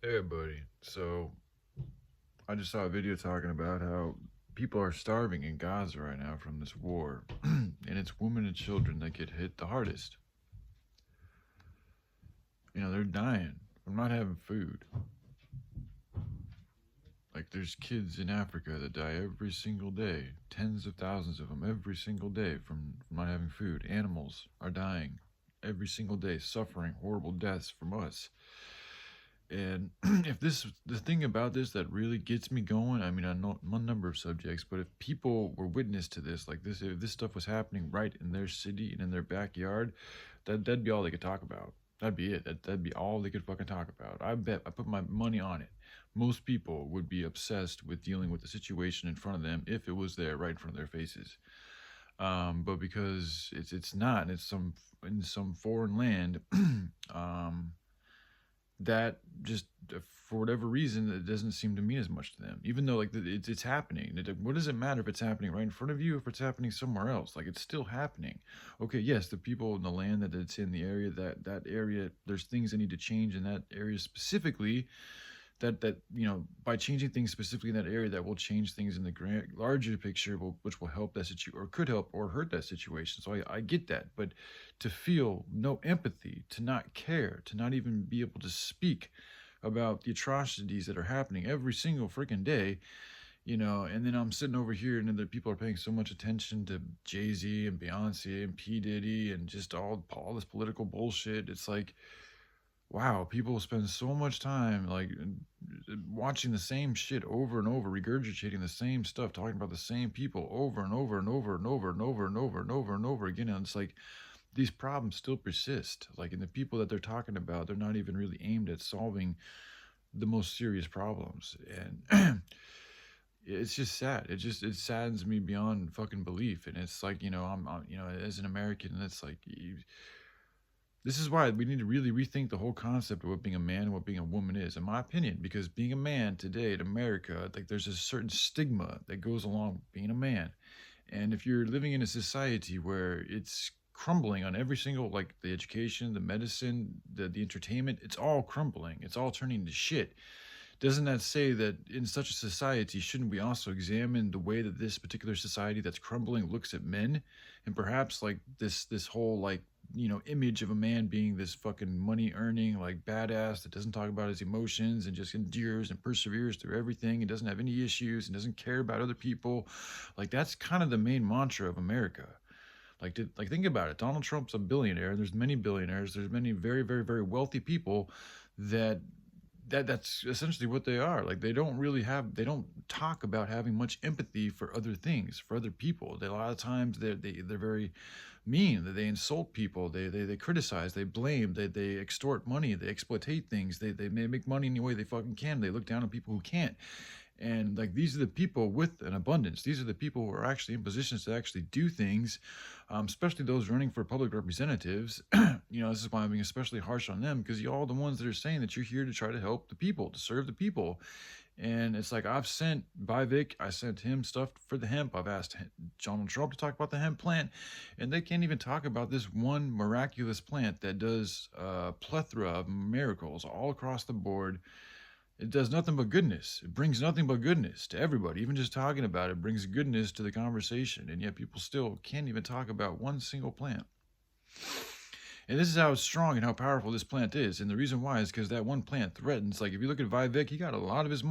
Hey, buddy. So, I just saw a video talking about how people are starving in Gaza right now from this war, and it's women and children that get hit the hardest. They're dying from not having food. Like, there's kids in Africa that die every single day, tens of thousands of them every single day from not having food. Animals are dying every single day, suffering horrible deaths from us. And if this, the thing about this that really gets me going, I mean, I know a number of subjects, but if people were witness to this, like this, if this stuff was happening right in their city and in their backyard, that'd be all they could talk about. That'd be it. That'd be all they could fucking talk about. I bet, I put my money on it. Most people would be obsessed with dealing with the situation in front of them if it was there right in front of their faces. But because it's not, and it's in some foreign land, um, that just for whatever reason it doesn't seem to mean as much to them, even though like it's happening. What does it matter if it's happening right in front of you, if it's happening somewhere else? Like, it's still happening. Okay, yes, the people in the land that it's in, the area, that area, there's things that need to change in that area specifically, that by changing things specifically in that area, that will change things in the larger picture, which will help that situation, or could help or hurt that situation. So I get that, but to feel no empathy, to not care, to not even be able to speak about the atrocities that are happening every single freaking day, and then I'm sitting over here and then the people are paying so much attention to Jay-Z and Beyonce and P. Diddy and just all this political bullshit. It's like, wow, people spend so much time like watching the same shit over and over, regurgitating the same stuff, talking about the same people over and over and over and over and over and over and over and over again. And it's like these problems still persist. Like, in the people that they're talking about, they're not even really aimed at solving the most serious problems. And it's just sad. It saddens me beyond fucking belief. And it's like, I'm as an American, and it's like this is why we need to really rethink the whole concept of what being a man and what being a woman is, in my opinion. Because being a man today in America, like, there's a certain stigma that goes along with being a man. And if you're living in a society where it's crumbling on every single, like, the education, the medicine, the entertainment, it's all crumbling. It's all turning to shit. Doesn't that say that in such a society, shouldn't we also examine the way that this particular society that's crumbling looks at men? And perhaps, like, this whole, like, image of a man being this fucking money earning, like, badass that doesn't talk about his emotions and just endures and perseveres through everything and doesn't have any issues and doesn't care about other people. Like, that's kind of the main mantra of America. Like, think about it. Donald Trump's a billionaire. There's many billionaires. There's many very, very, very wealthy people that that's essentially what they are. Like, they don't talk about having much empathy for other things, for other people. A lot of times they're very mean. They insult people. They criticize. They blame. They extort money. They exploitate things. They make money any way they fucking can. They look down on people who can't. And, like, these are the people with an abundance. These are the people who are actually in positions to actually do things, especially those running for public representatives. This is why I'm being especially harsh on them, because you're all the ones that are saying that you're here to try to help the people, to serve the people. And it's like, I've sent Vivek, I sent him stuff for the hemp. I've asked Donald Trump to talk about the hemp plant, and they can't even talk about this one miraculous plant that does a plethora of miracles all across the board. It does nothing but goodness. It brings nothing but goodness to everybody. Even just talking about it brings goodness to the conversation. And yet people still can't even talk about one single plant. And this is how strong and how powerful this plant is. And the reason why is because that one plant threatens, like, if you look at Vivek, he got a lot of his money